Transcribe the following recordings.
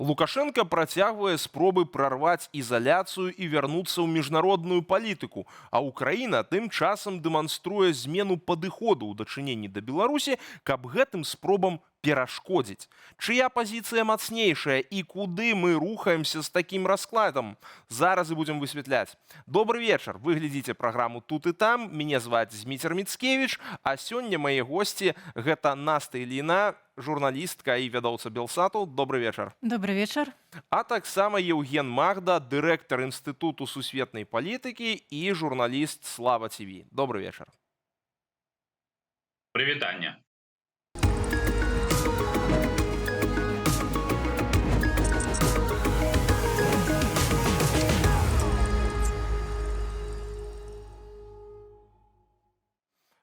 Лукашенко працягвае спробы прарваць ізаляцыю і вярнуцца ў міжнародную палітыку, а Украіна тым часам дэманструе змену падыходу ў дачыненні да Беларусі, каб гэтым спробам перашкодзіць. Чыя пазіцыя мацнейшая і куды мы рухаемся з такім раскладам? Зараз і будзем высвятляць. Добры вечар, вы глядзіце праграму «Тут і там». Мяне зваць Зміцер Міцкевіч, а сёння мае госці гэта Наста Ільіна, журналістка і вядоўца Белсату. Добры вечар. Добрый вечер. А таксама Еўген Магда, дырэктар Інстытуту сусветнай палітыкі і журналіст Слава ТВ. Добры вечар. Прывітанне.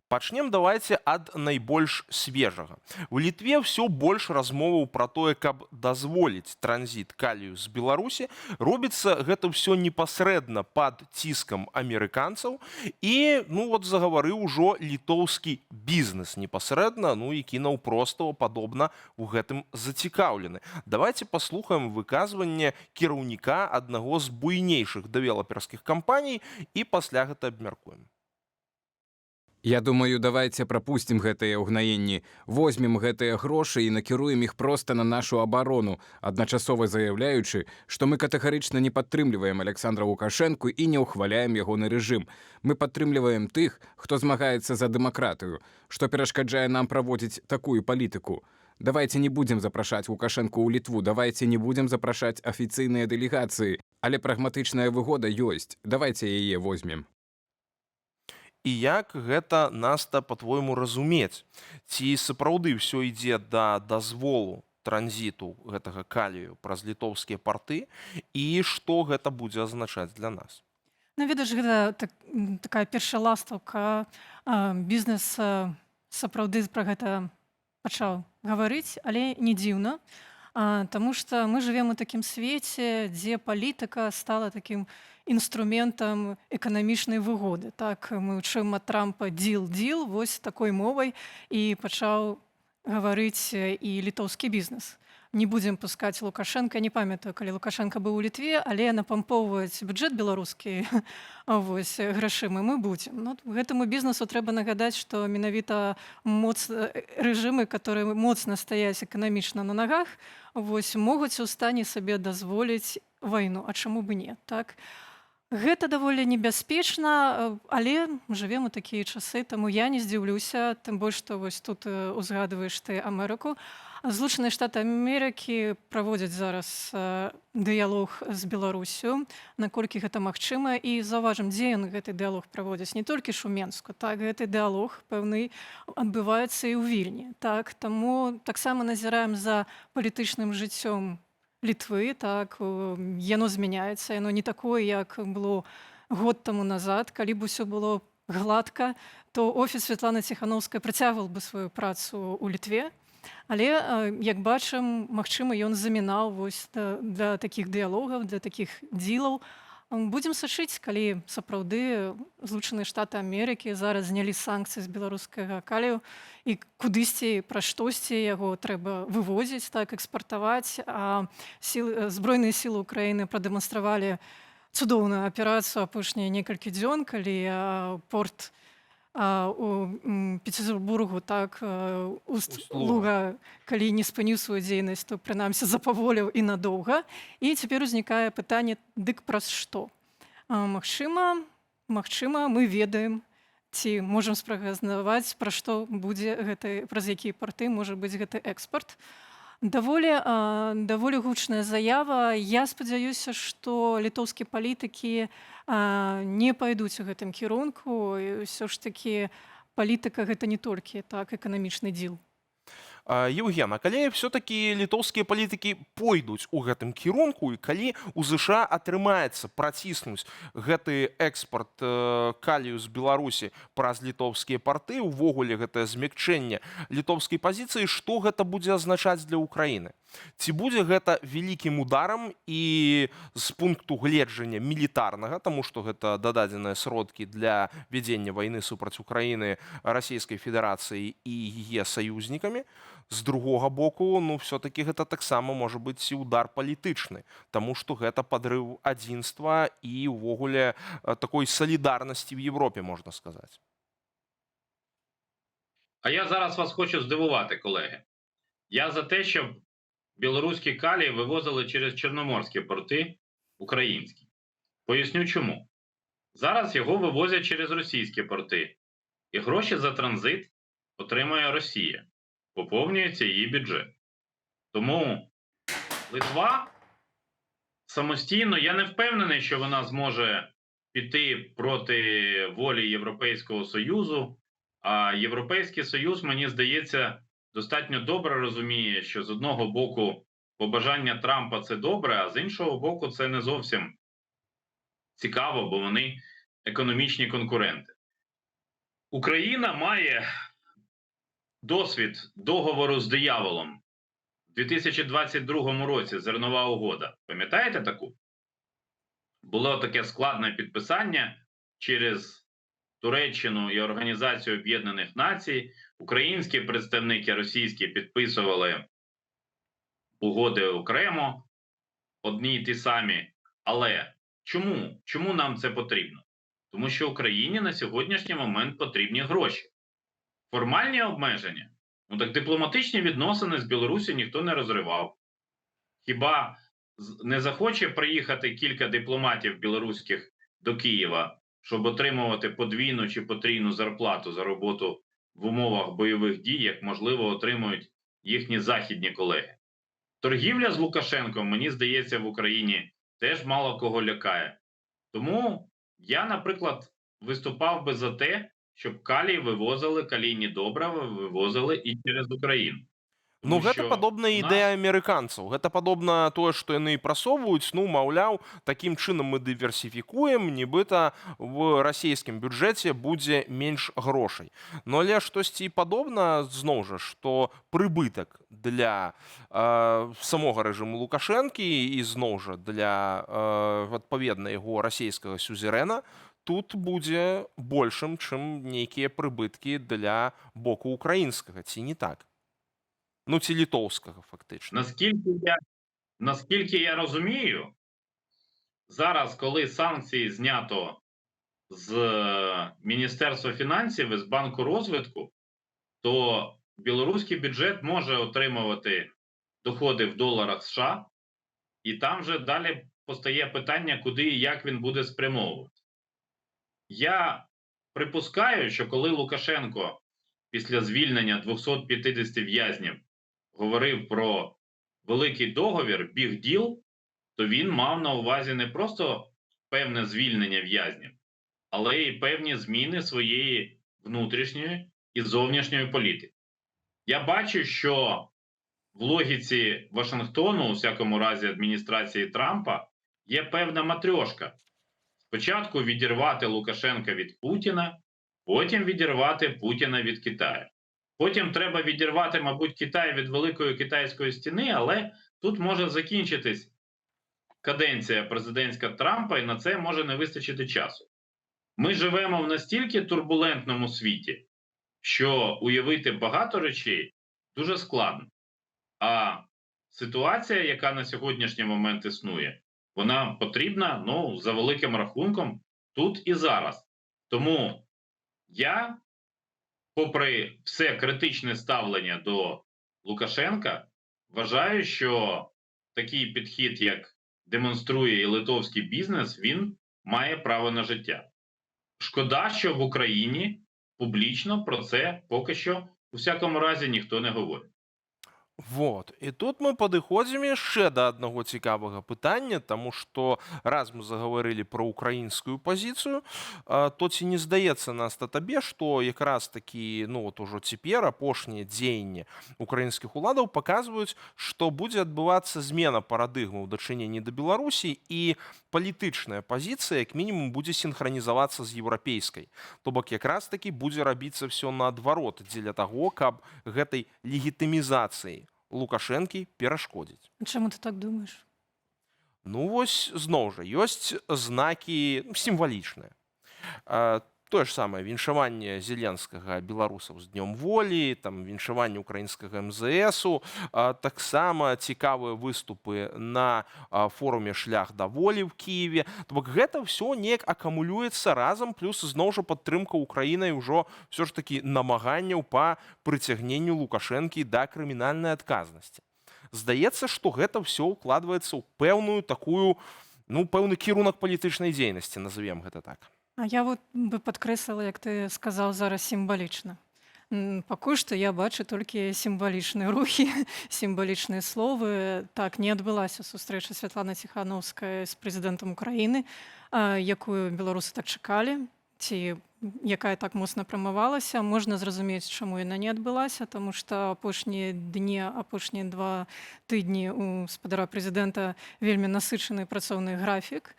Пачнем давайте ад найбольш свежага. У Літве ўсё больш размоваў пра тое, каб дазволіць транзіт калію з Беларусі. Робіцца гэта ўсё непасрэдна пад ціскам амерыканцаў і загаварыў ужо літоўскі бізнес непасрэдна, які наўпростава падобна ў гэтым зацікаўлены. Давайте паслухаем выказванне кіраўніка аднаго з буйнейшых дэвелаперскіх кампаній і пасля гэта абмяркуем. Я думаю, давайте пропустим гэтыя ўгнаенні, возьмем гэтыя грошы і накіруем іх проста на нашу абарону, адначасова заяўляючы, што мы катэгарычна не падтрымліваем Александра Лукашэнку і не ўхваляем ягоны рэжым. Мы падтрымліваем тых, хто змагаецца за дэмакратыю, што перашкаджае нам праводзіць такую палітыку. Давайте не будзем запрашаць Лукашэнку ў Літву, давайте не будзем запрашаць афіцыйныя дэлегацыі, але прагматычная выгода ёсць, давайте яе возьмем. І як гэта, Наста, па-твойму, разумець? Ці сапраўды ўсё ідзе да дазволу транзіту гэтага калію праз літоўскія парты і што гэта будзе азначаць для нас? Ведаеш, гэта такая першая ластаўка. Бізнес сапраўды пра гэта пачаў гаварыць, але не дзіўна, таму што мы жывем у такім свеце, дзе палітыка стала такім інструментам эканамічнай выгоды. Так, мы чуем ад Трампа «діл-діл», вось такой мовай і пачаў гаварыць і літоўскі бізнес. Не будзем пускаць Лукашенка, не памятаю, калі Лукашенка быў у Літве, але напампоўваць бюджэт беларускі грашыма мы будзем. Гэтаму бізнесу трэба нагадаць, што менавіта рэжымы, которые моцна стаяць эканамічна на нагах, могуць у стане сабе дазволіць вайну, а чаму б не, так? Гэта даволі небяспечна, але жывем у такія часы, таму я не здзіўлюся, тым больш, што вось тут узгадваеш ты Амерыку. Злучаныя Штаты Амерыкі праводзяць зараз дыялог з Беларусю, наколькі гэта магчыма, і заўважым, дзе ён гэты дыялог праводзіць, не толькі ж у Менску, так, гэты дыялог пэўны адбываецца і ў Вільні, так, таму таксама назіраем за палітычным жыццём Літвы, так, яно змяняецца, яно не такое, як было год таму назад, калі б усё было гладка, то офіс Святланы Ціхановскай працягваў бы сваю працу ў Літве, але, як бачым, магчыма, ён замінаў для такіх дыялогаў, для такіх дзілаў. Будзем сачыць, калі сапраўды Злучаныя Штаты Амерыкі зараз знялі санкцыі з беларускага калію і кудысьці, пра штосьці яго трэба вывозіць, так, экспартаваць. Збройныя сілы Украіны прадэманстравалі цудоўную аперацыю апошнія некалькі дзён, калі порт у Петербургу, так, Усть-Луга, калі не спыніў сваю дзейнасць, то прынамсі запаволіў і надоўга. І цяпер узнікае пытанне, дык праз што? Магчыма, мы ведаем, ці можам спрагназаваць, пра што будзе гэты, праз якія парты можа быць гэты экспарт. Даволі гучная заява. Я спадзяюся, што літоўскія палітыкі не пайдуць у гэтым кірунку. І ўсё ж такі палітыка гэта не толькі так эканамічны дзіл. Еўген, а калі все-таки літоўскія палітыкі пойдуць у гэтым кірунку і калі у ЗША атрымаецца праціснуць гэты экспарт калію з Беларусі праз літоўскія парты, увогуле гэтае змякчэнне літоўскай пазіцыі, што гэта будзе азначаць для Украіны? Ці будзе гэта вялікім ударам і з пункту гледжання мілітарнага, таму што гэта дададзеныя сродкі для вядзення вайны супраць Украіны Расійскай Федэрацыі і яе саюзнікамі. З другога боку, ну, все-таки гэта таксама можа быць і удар палітычны, таму што гэта падрыў адзінства і ўвогуле такой салідарнасці в Європі, можна сказаць. А я зараз вас хочу здивувати, колеги. Я за те, щоб білоруські калії вивозили через чорноморські порти українські. Поясню чому. Зараз його вивозять через російські порти. І гроші за транзит отримує Росія. Поповнюється її бюджет. Тому Литва самостійно, я не впевнений, що вона зможе піти проти волі Європейського Союзу. А Європейський Союз, мені здається, достатньо добре розуміє, що з одного боку побажання Трампа – це добре, а з іншого боку це не зовсім цікаво, бо вони економічні конкуренти. Україна має досвід договору з дияволом у 2022 році, зернова угода. Пам'ятаєте таку? Було таке складне підписання через Туреччину і Організацію Об'єднаних Націй. Українські представники, російські підписували угоди окремо, одні й ті самі. Але чому? Чому нам це потрібно? Тому що Україні на сьогоднішній момент потрібні гроші. Формальні обмеження? Ну так дипломатичні відносини з Білорусі ніхто не розривав. Хіба не захоче приїхати кілька дипломатів білоруських до Києва, щоб отримувати подвійну чи потрійну зарплату за роботу в умовах бойових дій, як, можливо, отримують їхні західні колеги? Торгівля з Лукашенком, мені здається, в Україні теж мало кого лякає. Тому я, наприклад, виступав би за те, щоб калій вивозили, калійні добрива вивозили і через Україну. Ну, Тому гэта що падобна у нас- ідэя амерыканцаў. Гэта падобна тое, што яны і прасоўваюць, ну, маўляў, такім чынам мы дыверсіфікуем, нібыта в расійскім бюджэце будзе менш грошай. Но але штосьці падобна, зноў жа, што прыбытак для самога рэжыму Лукашэнкі і зноў жа для адпаведна яго расійскага сюзерэна тут будзе большым, чым нейкія прыбыткі для боку украінскага, ці не так? Ну, ці літоўскага, фактично. Наскільки я розумію, зараз, коли санкції знято з Міністерства фінансів і з Банку розвитку, то білоруський бюджет може отримувати доходи в доларах США, і там же далі постає питання, куди і як він буде спрямовувати. Я припускаю, що коли Лукашенко після звільнення 250 в'язнів говорив про великий договір, big deal, то він мав на увазі не просто певне звільнення в'язнів, але й певні зміни своєї внутрішньої і зовнішньої політики. Я бачу, що в логіці Вашингтону, у всякому разі адміністрації Трампа, є певна матрьошка. Спочатку відірвати Лукашенка від Путіна, потім відірвати Путіна від Китаю. Потім треба відірвати, мабуть, Китай від Великої Китайської стіни, але тут може закінчитись каденція президентська Трампа, і на це може не вистачити часу. Ми живемо в настільки турбулентному світі, що уявити багато речей дуже складно. А ситуація, яка на сьогоднішній момент існує, вона потрібна, ну, за великим рахунком, тут і зараз. Тому я, попри все критичне ставлення до Лукашенка, вважаю, що такий підхід, як демонструє і литовський бізнес, він має право на життя. Шкода, що в Україні публічно про це поки що, у всякому разі, ніхто не говорить. Вот. І тут ми падыходзім яшчэ да аднаго цікавага пытання, таму што раз мы загаварылі пра украінскую пазіцыю, то ці не здаецца нас табе, што якраз такі, ну вот ужо цяпер апошнія дзеянні украінскіх уладаў паказваюць, што будзе адбывацца змена парадыгмы ў дачыненні да Беларусі і палітычная пазіцыя як мінімум будзе сінхранізавацца з еўрапейскай. То бок якраз такі будзе рабіцца ўсё наадварот дзеля таго, каб гэтай легітымізацыі Лукашэнкі перашкодзіць. Чаму ты так думаеш? Ну вось зноў жа ёсць знакі сімвалічныя. Тое ж самае віншаванне Зеленскага беларусаў з днём волі, там віншаванне украінскага МЗСу, таксама цікавыя выступы на форуме шлях да волі ў Кіеве. То бок гэта ўсё неяк акумулюецца разам, плюс зноў жа падтрымка Украінай ужо ўсё ж такі намаганняў па прыцягненню Лукашэнкі да крымінальнай адказнасці. Здаецца, што гэта ўсё ўкладваецца ў пэўную такую, ну, пэўны кірунак палітычнай дзейнасці, назовем гэта так. А я вот бы падкрэсліла, як ты сказаў зараз сімвалічна. Пакуль што я бачу толькі сімвалічныя рухі, сімвалічныя словы. Так, не адбылася сустрэча Святланы Ціханаўскай з прэзідэнтам Украіны, якую беларусы так чакалі, ці якая так моцна прамавалася. Можна зразумець, чаму яна не адбылася, таму што апошнія дні, апошнія 2 тыдні у спадара прэзідэнта вельмі насычаны працоўны графік.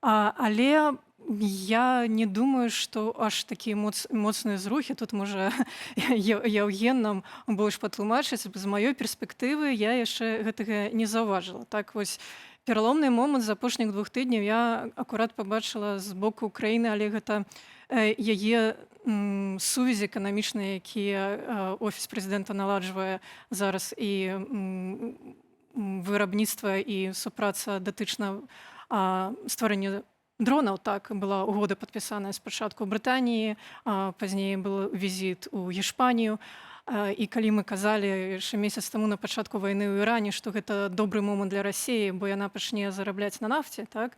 Але я не думаю, што аж такія моцныя зрухі. Тут можа Яўген нам больш патлумачыць. З маёй перспектывы я яшчэ гэтага не заўважыла. Так вось пераломны момант з апошніх 2 тыдняў я акурат пабачыла з боку Украіны, але гэта яе сувязі эканамічныя, якія офіс прэзідэнта наладжвае зараз, і вырабніцтва і супраца датычна стварэння дронаў. Так, была угода падпісаная спачатку ў Брытаніі, пазней быў візіт у Іспанію. І калі мы казалі яшчэ месяц таму на пачатку вайны ў Іране, што гэта добры момант для Расіі, бо яна пачне зарабляць на нафце, так,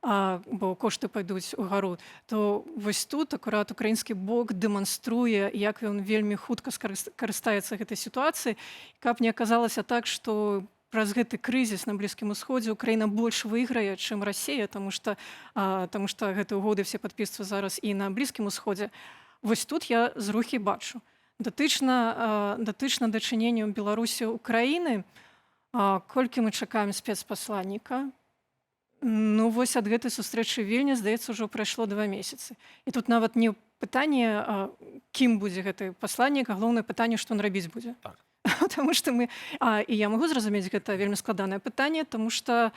бо кошты пайдуць угару, то вось тут акурат украінскі бок дэманструе, як ён вельмі хутка карыстаецца гэтай сітуацыяй, каб не аказалася так, што праз гэты крызіс на Блізкім Усходзе Украіна больш выйграе, чым Расія, таму што гэтыя угоды все падпісваюцца зараз і на Блізкім Усходзе. Вось тут я зрухі бачу. Датычна дачыненню Беларусі Украіны, колькі мы чакаем спецпасланніка, ну вось ад гэтай сустрэчы Вільні, здаецца, ўжо прайшло 2 месяцы. І тут нават не пытанне, кім будзе гэты пасланнік, а галоўнае пытанне, што ён рабіць будзе. Так. Таму што мы, і я магу зразумець, гэта вельмі складанае пытанне, таму што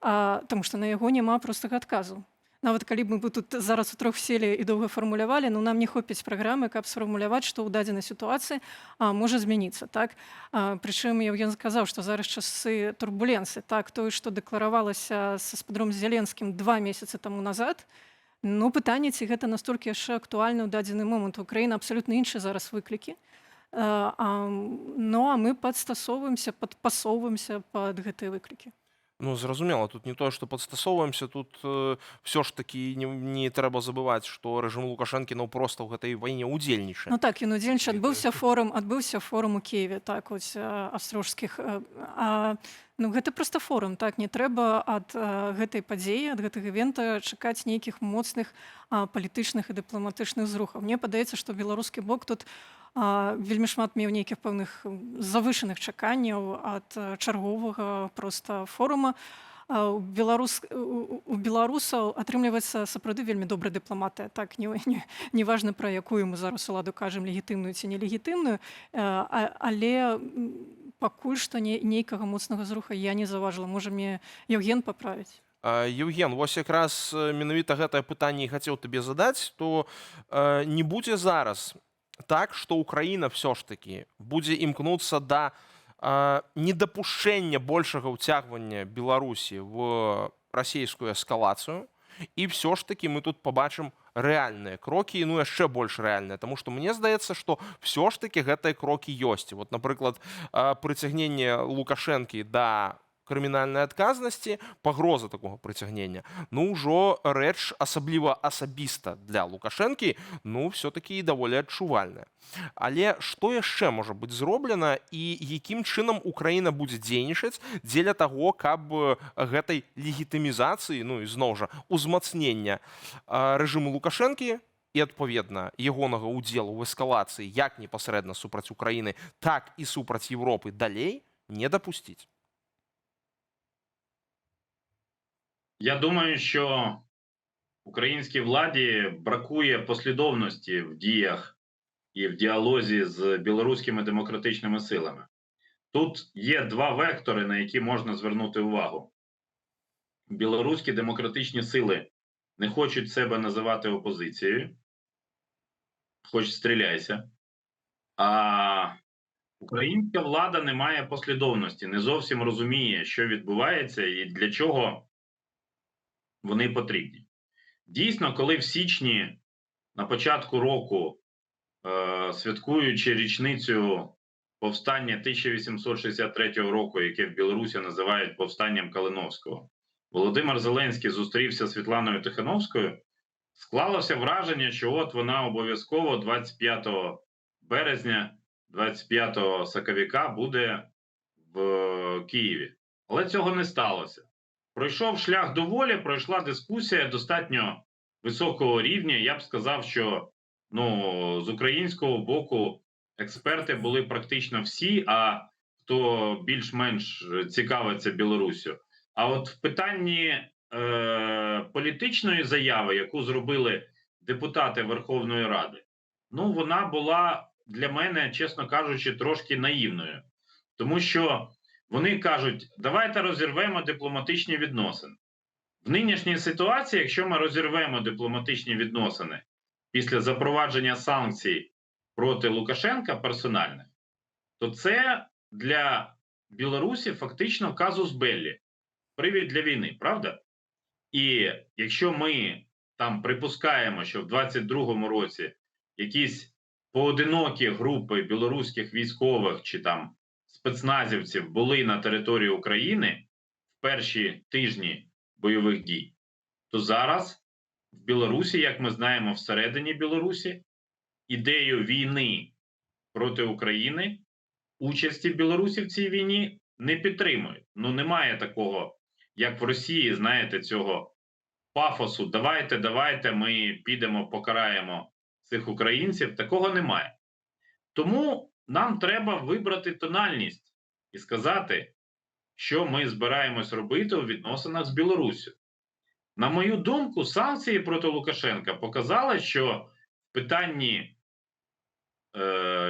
на яго няма простага адказу. Нават калі б мы тут зараз утрох селі і доўга фармулявалі, ну нам не хопіць праграмы, каб сфармуляваць, што ў дадзенай сітуацыі можа змяніцца. Так? Прычым Яўген сказаў, што зараз часы турбуленцыі. Так, тое, што дэкларавалася са спадаром Зеленскім 2 месяцы таму назад, ну пытанне, ці гэта настолькі яшчэ актуальна ў дадзены момант. Украіна абсалютна іншыя зараз выклікі. Ну а мы падстасоўваемся, падпасоўваемся пад гэтыя выклікі. Ну, зразумела, тут не тое, што падстасоўваемся, тут ўсё ж такі не трэба забываць, што рэжым Лукашэнкі наўпроста ў гэтай вайне ўдзельнічае. Ну так, ён удзельнічае. Адбыўся форум у Киеве, так, ось аўстрыйскіх. Ну гэта проста форум, так, не трэба ад гэтай падзеі, ад гэтага івента чакаць нейкіх моцных палітычных і дыпламатычных зрухаў. Мне падаецца, што беларускі бок тут вельмі шмат меў нейкіх пэўных завышаных чаканняў ад чарговага проста форума. У беларусаў атрымліваецца сапраўды вельмі добрая дыпламатыя. Так, не важна, пра якую мы зараз уладу кажам, легітымную ці нелегітымную, але пакуль што нейкага моцнага зруха я не заўважыла. Можа мне Яўген паправіць? Яўген, вось якраз менавіта гэтае пытанне і хацеў табе задаць, то не будзе зараз так, што Украіна ўсё ж такі будзе імкнуцца да недапушчэння большага ўцягвання Беларусі в расійскую эскалацыю, і ўсё ж такі мы тут пабачым рэальныя крокі, ну яшчэ больш рэальныя, таму што мне здаецца, што ўсё ж такі гэтыя крокі ёсць. Вот, напрыклад, прыцягненне Лукашэнкі да крымінальнай адказнасці, пагроза такога прыцягнення, ну ўжо рэч асабліва асабіста для Лукашэнкі, ну все-таки даволі адчувальная. Але што яшчэ можа быць зроблена і якім чынам Украіна будзе дзейнічаць дзеля таго, каб гэтай легітымізацыі, ну і зноў жа узмацнення рэжыму Лукашэнкі і адпаведна ягонага ўдзелу ў эскалацыі як непасрэдна супраць Украіны, так і супраць Европы далей не дапусціць. Я думаю, що українській владі бракує послідовності в діях і в діалозі з білоруськими демократичними силами. Тут є два вектори, на які можна звернути увагу. Білоруські демократичні сили не хочуть себе називати опозицією, хоч стріляйся. А українська влада не має послідовності, не зовсім розуміє, що відбувається і для чого вони потрібні. Дійсно, коли в січні, на початку року, святкуючи річницю повстання 1863 року, яке в Білорусі називають повстанням Калиновського, Володимир Зеленський зустрівся з Світланою Тихановською, склалося враження, що от вона обов'язково 25 березня, 25 сакавіка буде в Києві. Але цього не сталося. Пройшов шлях до волі, пройшла дискусія достатньо високого рівня. Я б сказав, що з українського боку експерти були практично всі, а хто більш-менш цікавиться Білоруссю. А от в питанні політичної заяви, яку зробили депутати Верховної Ради, вона була для мене, чесно кажучи, трошки наївною. Тому що вони кажуть, давайте розірвемо дипломатичні відносини. В нинішній ситуації, якщо ми розірвемо дипломатичні відносини після запровадження санкцій проти Лукашенка персональних, то це для Білорусі фактично казус беллі, привід для війни, правда? І якщо ми там припускаємо, що в 22-му році якісь поодинокі групи білоруських військових чи там спецназівців були на території України в перші тижні бойових дій, то зараз в Білорусі, як ми знаємо, всередині Білорусі ідею війни проти України, участі Білорусі в цій війні не підтримують. Немає такого, як в Росії, знаєте, цього пафосу давайте, ми підемо, покараємо цих українців. Такого немає. Тому нам треба вибрати тональність і сказати, що ми збираємось робити у відносинах з Білоруссю. На мою думку, санкції проти Лукашенка показали, що в питанні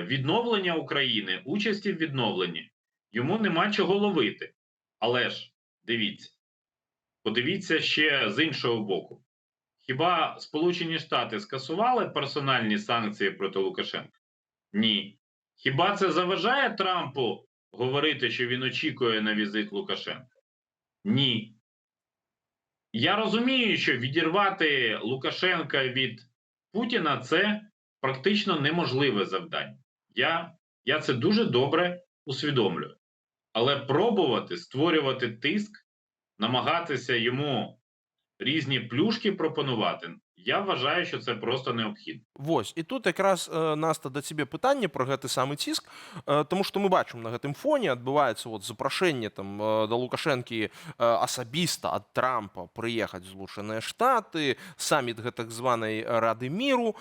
відновлення України, участі в відновленні, йому нема чого ловити. Але ж, подивіться ще з іншого боку. Хіба Сполучені Штати скасували персональні санкції проти Лукашенка? Ні. Хіба це заважає Трампу говорити, що він очікує на візит Лукашенка? Ні. Я розумію, що відірвати Лукашенка від Путіна – це практично неможливе завдання. Я це дуже добре усвідомлюю. Але пробувати створювати тиск, намагатися йому різні плюшки пропонувати, я вважаю, що це просто необхідно. Вось і тут якраз Наста да цябе пытанне пра гэты самы ціск, тому што мы бачым на гэтым фоне адбываецца запрашэнне там да Лукашэнкі асабіста ад Трампа прыехаць в Злучаныя Штаты, саміт гэтак званай Рады міру.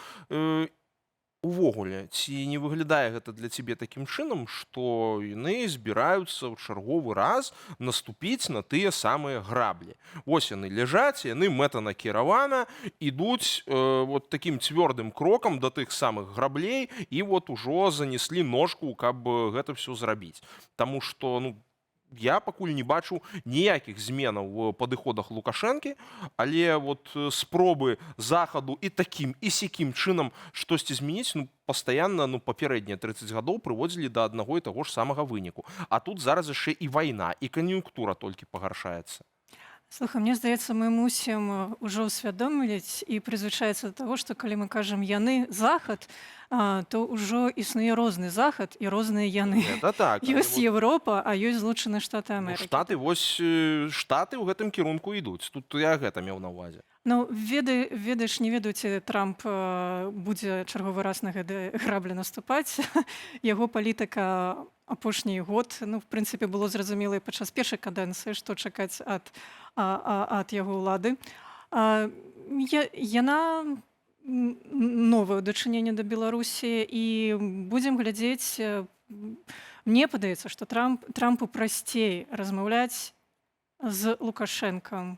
Увогуле, ці не выглядае гэта для цябе такім чынам, што яны збіраюцца ў чарговы раз наступіць на тыя самыя граблі? Вось яны ляжаць, яны мэтанакіравана ідуць такім цвёрдым крокам да тых самых граблей і ужо занеслі ножку, каб гэта ўсё зрабіць. Таму што, я пакуль не бачу ніякіх зменаў у падыходах Лукашэнкі, але спробы захаду і такім, і сякім чынам штосьці змяніць, пастаянна, папярэднія 30 гадоў прыводзілі да аднаго і таго ж самага выніку. А тут зараз яшчэ і вайна, і кан'юнктура толькі пагаршаецца. Слухай, мне здаецца, мы мусім ужо ўсвядоміць і прызвычаіцца да таго, што калі мы кажам яны захад, то ўжо існуе розны захад і розныя яны. Гэта так. Ёсць Еўропа, а ёсць Злучаныя Штаты Амерыкі. Штаты ў гэтым кірунку ідуць. Тут я гэта меў на ўвазе. Ведаеш, не ведаю, ці Трамп будзе чарговы раз на гэты граблі наступаць. Яго палітыка апошні год, в прынцыпе, было зразумела і падчас першай кадэнцыі, што чакаць ад яго ўлады. Яна новае дачыненне да Беларусі, і будзем глядзець, мне падаецца, што Трампу прасцей размаўляць з Лукашэнкам,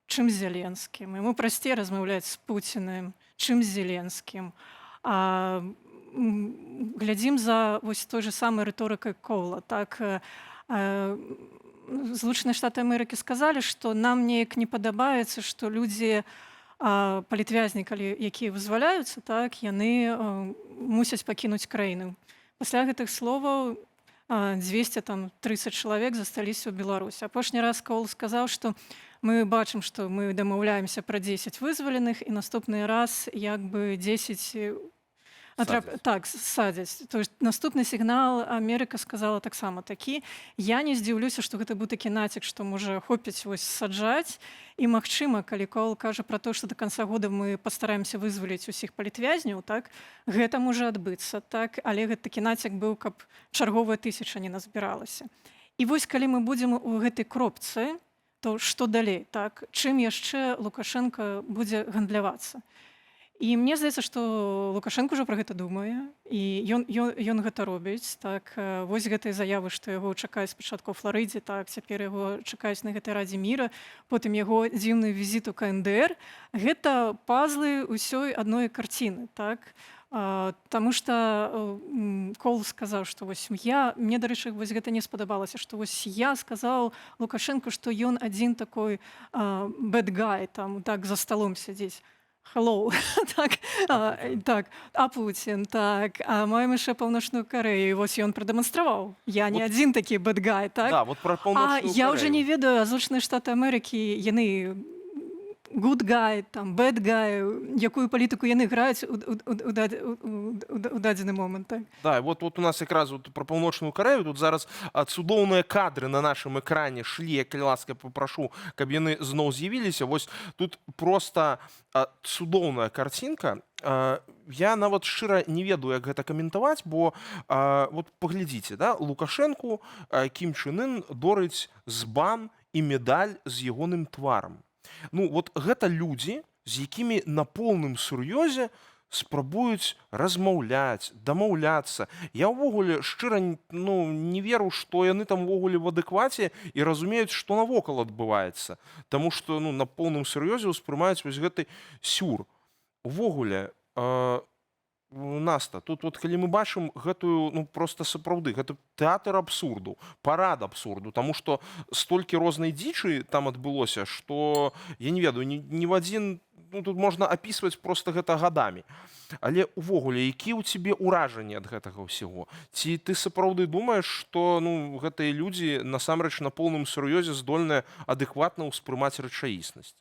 чым з Зеленскім. Яму прасцей размаўляць з Пуціним, чым з Зеленскім. глядзім за вось той же самай рыторыкай Коула. Так, Злучаныя Штаты Амерыкі сказалі, што нам неяк не падабаецца, што людзі, палітвязні, якія вызваляюцца, так, яны мусяць пакінуць краіну. Пасля гэтых словаў 230 чалавек засталіся ў Беларусі. Апошні раз Коул сказаў, што мы бачым, што мы дамаўляемся пра 10 вызваленых, і наступны раз як бы 10 садзяць. То есть наступны сігнал Амерыка сказала таксама такі. Я не здзіўлюся, што гэта быў такі націк, што можа хопіць вось саджаць. І магчыма, калі Коул кажа пра то, што да канца года мы пастараемся вызваліць усіх палітвязняў, так, гэта можа адбыцца, так, але гэты такі націк быў, каб чарговая 1000 не назбіралася. І вось калі мы будзем у гэтай кропцы, то што далей, так, чым яшчэ Лукашенко будзе гандлявацца? І мне здаецца, што Лукашенко ўжо пра гэта думае, і ён гэта робіць. Так, вось гэтай заявы, што яго чакаюць спачатку ў Фларыдзе, так, цяпер яго чакаюць на гэтай Радзе міра, потым яго дзіўны візіт у КНДР. Гэта пазлы ўсёй адной карціны. Так. Таму што Коул сказаў, што вось мне, дарэчы, вось гэта не спадабалася, што вось я сказаў Лукашенко, што ён адзін такой bad guy, там, так, за сталом сядзець. Hello, так, а Путін, так, а маємо ще Паўночную Карею, і вось ён прадэманстраваў. Я не адзін такі bad guy, так? Да, вот про Паўночную Карею. Я ўжо не ведаю, Злучаныя Штаты Амерыкі, яны good guy, там, bad guy, якую палітыку яны граюць у дадзены момант, так? Да, вот у нас якраз вот про Паўночную Карею, тут зараз цудоўныя кадры на нашым экране шлі, я, калі ласка, папрашу, каб яны зноў з'явіліся. Вось тут просто цудоўная карцінка. Я нават шчыра не ведаю, як гэта каментаваць, бо вот паглядзіце, да, Лукашэнку Кім Чын Ын дорыць збан і медаль з ягоным тварам. Ну, вот гэта людзі, з якімі на поўным сур'ёзе спрабуюць размаўляць, дамаўляцца. Я ўвогуле шчыра не веру, што яны там увогуле в адэкваце і разумеюць, што навокал адбываецца. Таму што на поўным сур'ёзе ўспрымаюць вось гэты сюр. Увогуле, Наста, тут вот калі мы бачым гэтую, просто сапраўды, гэта тэатр абсурду, парад абсурду, таму што столькі рознай дзічы там адбылося, што, я не ведаю, ні в адзін, тут можна апісваць просто гэта гадамі. Але увогуле, які ў цябе ўражанні ад гэтага ўсяго? Ці ты сапраўды думаеш, што гэтыя людзі насамрэч на поўным сур'ёзе здольныя адэкватна ўспрымаць рэчаіснасць?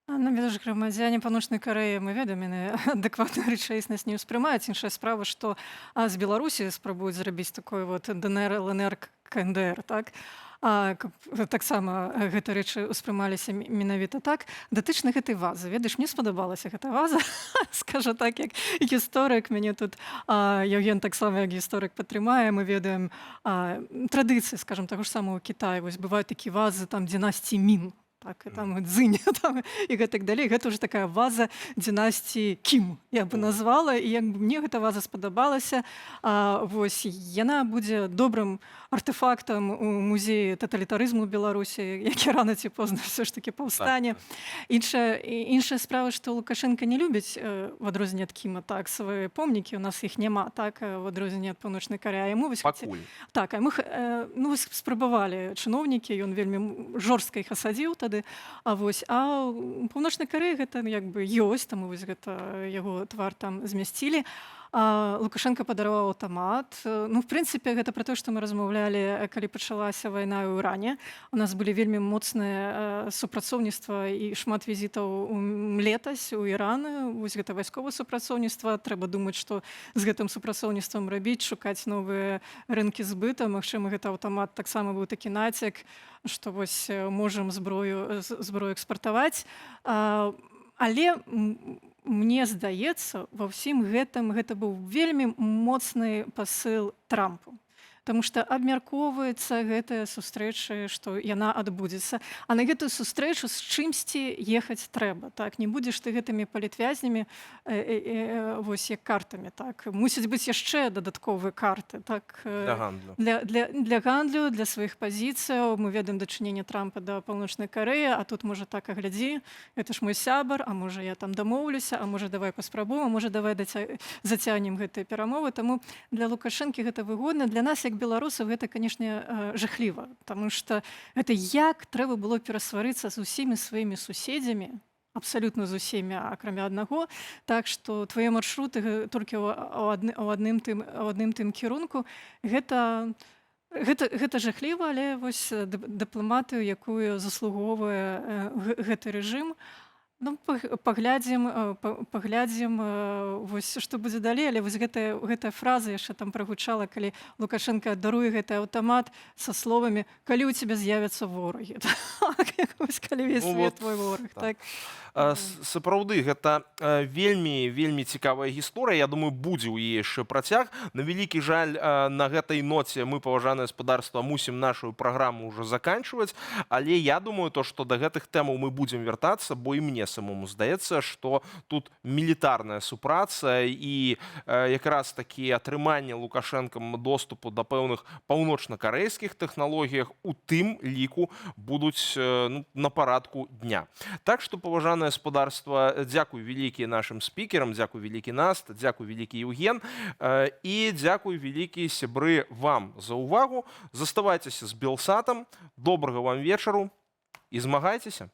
Ведаеш, грамадзяне Паўночнай Карэі, мы ведаем, яны адэкватную рэчаіснасць не ўспрымаюць. Іншая справа, што з Беларусі спрабуюць зрабіць такой вот ДНР, ЛНР, КНДР, так? Таксама гэта рэчы ўспрымаліся менавіта так. Датычна гэтай вазы. Ведаеш, мне спадабалася гэта ваза. Скажу так, як гісторык, мяне тут Яўген таксама як гісторык падтрымае. Мы ведаем традыцыі, скажам, таго ж самого Китаю. Вось бываюць такія вазы там дынастыі Мін. Так, і там Цзинь, там, і гэтак далей. Гэта ўжо такая ваза дынастыі Кім, я бы назвала. І як бы мне гэта ваза спадабалася, вось яна будзе добрым артефактам у музеі таталітарызму Беларусі, які рана ці позна все ж таки паўстане. Іншая справа, што Лукашенко не любіць, в адрозненне ад Кіма, так, свае помнікі, у нас іх няма, так, в адрозненне ад Паўночнай Карэі. Пакуль. Так, а мы спрабавалі чыноўнікі, ён вельмі жорстка іх асадзіў тады. А ў Паўночнай Карэі гэта як бы ёсць, таму вось гэта яго твар там змясцілі. Лукашенко падараваў аўтамат. В прынцыпе, гэта пра тое, што мы размаўлялі, калі пачалася вайна ў Іране. У нас былі вельмі моцныя супрацоўніцтва і шмат візітаў летась у Іран. Вось гэта вайсковае супрацоўніцтва. Трэба думаць, што з гэтым супрацоўніцтвам рабіць, шукаць новыя рынкі збыта. Магчыма, гэта аўтамат таксама быў такі нацяк, што вось можам зброю экспартаваць. Але мне здаецца, ва ўсім гэтым гэта быў вельмі моцны пасыл Трампу. тому што абмяркоўваецца гэтая сустрэча, што яна адбудзецца. А на гэтую сустрэчу з чымсьці ехаць трэба. Так? Не будзеш ты гэтымі палітвязнямі вось як картамі. Так? Мусяць быць яшчэ дадатковыя карты. Так? Для гандлю. Для гандлю, для сваіх пазіцыяў. Мы ведаем дачыненне Трампа да Паўночнай Карэі, а тут можа так, а глядзі, гэта ж мой сябар, а можа я там дамоўлюся, а можа давай паспрабуем, а можа давай зацягнем гэтыя перамовы. Таму для Лукашэнкі гэта выгодна. Для нас, як беларусаў, гэта, канешне, жахліва, таму што гэта як трэба было перасварыцца з усімі сваімі суседзямі, абсалютна з усімі, акрамя аднаго, так што твае маршруты толькі ў адным тым кірунку, гэта жахліва, але вось дыпламатыю, якую заслугоўвае гэты рэжым, ну, паглядзім, вось што будзе далей, але вось гэтая фраза яшчэ там прагучала, калі Лукашенко даруе гэты аўтамат са словамі «калі ў цябе з'явяцца ворагі». Калі весь свет твой вораг. Сапраўды, гэта вельмі цікавая гісторыя. Я думаю, будзе ў яе яшчэ працяг. На вялікі жаль, на гэтай ноце мы, паважанае гаспадарства, мусім нашу праграму ўжо заканчваць, але я думаю, што да гэтых тэмаў мы будзем вяртацца, бо і мне самому здаецца, што тут мілітарная супраца і якраз такі атрыманне Лукашэнкам доступу да пэўных паўночна-карэйскіх тэхналогіях у тым ліку будуць на парадку дня. Так што, паважанае гаспадарства, дзякуй вялікі нашым спікерам, дзякуй вялікі Наста, дзякуй вялікі Еўген і дзякуй вялікі сябры вам за ўвагу. Заставайцеся з Белсатам, добрага вам вечару і змагайцеся.